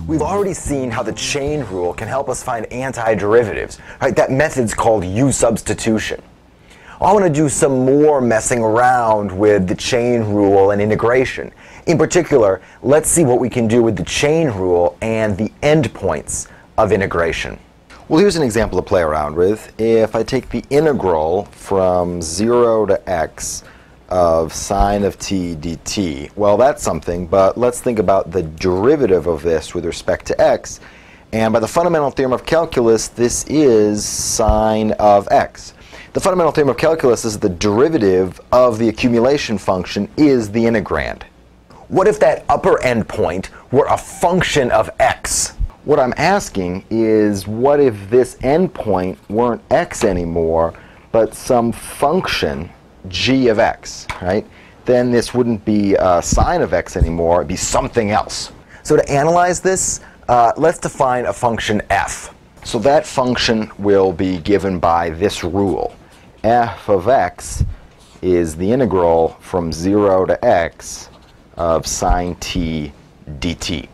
We've already seen how the chain rule can help us find antiderivatives, right? That method's called U-substitution. I want to do some more messing around with the chain rule and integration. In particular, let's see what we can do with the chain rule and the endpoints of integration. Well, here's an example to play around with. If I take the integral from 0 to x of sine of t dt, well, that's something, but let's think about the derivative of this with respect to x. And by the fundamental theorem of calculus, this is sine of x. The fundamental theorem of calculus is the derivative of the accumulation function is the integrand. What if that upper endpoint were a function of x? What I'm asking is, what if this endpoint weren't x anymore, but some function g of x, right? Then this wouldn't be sine of x anymore, it'd be something else. So to analyze this, let's define a function f. So that function will be given by this rule. F of x is the integral from 0 to x of sine t dt.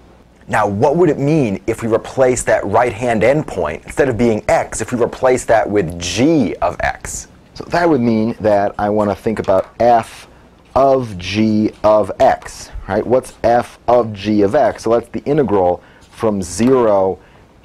Now, what would it mean if we replace that right-hand endpoint, instead of being x, if we replace that with g of x? So that would mean that I want to think about f of g of x, right? What's f of g of x? So that's the integral from 0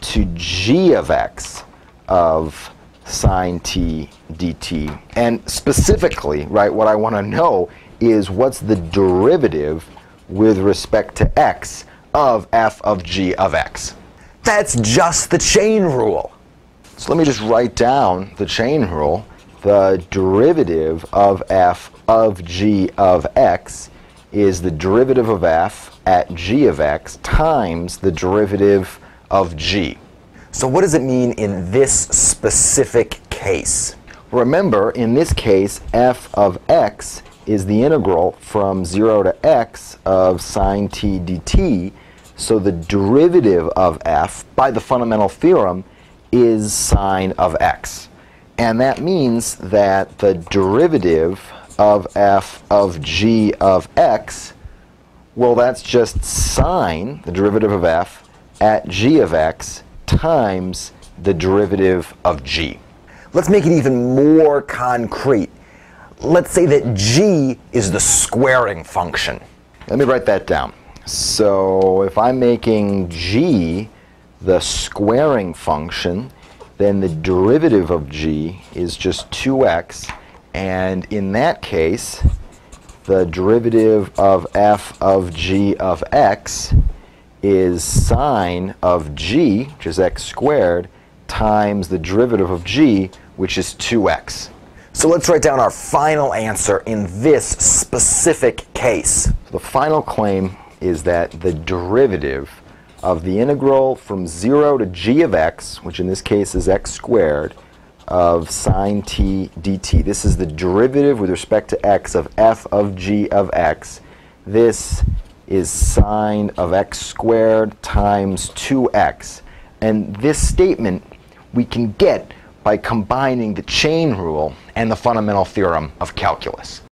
to g of x of sine t dt. And specifically, right, what I want to know is what's the derivative with respect to x of f of g of x. That's just the chain rule. So let me just write down the chain rule. The derivative of f of g of x is the derivative of f at g of x times the derivative of g. So what does it mean in this specific case? Remember, in this case, f of x is the integral from 0 to x of sine t dt. So the derivative of f, by the fundamental theorem, is sine of x. And that means that the derivative of f of g of x, well, that's just sine, the derivative of f, at g of x times the derivative of g. Let's make it even more concrete. Let's say that g is the squaring function. Let me write that down. So if I'm making g the squaring function, then the derivative of g is just 2x, and in that case, the derivative of f of g of x is sine of g, which is x squared, times the derivative of g, which is 2x. So let's write down our final answer in this specific case. The final claim is that the derivative of the integral from 0 to g of x, which in this case is x squared, of sine t dt. This is the derivative with respect to x of f of g of x. This is sine of x squared times 2x. And this statement we can get by combining the chain rule and the fundamental theorem of calculus.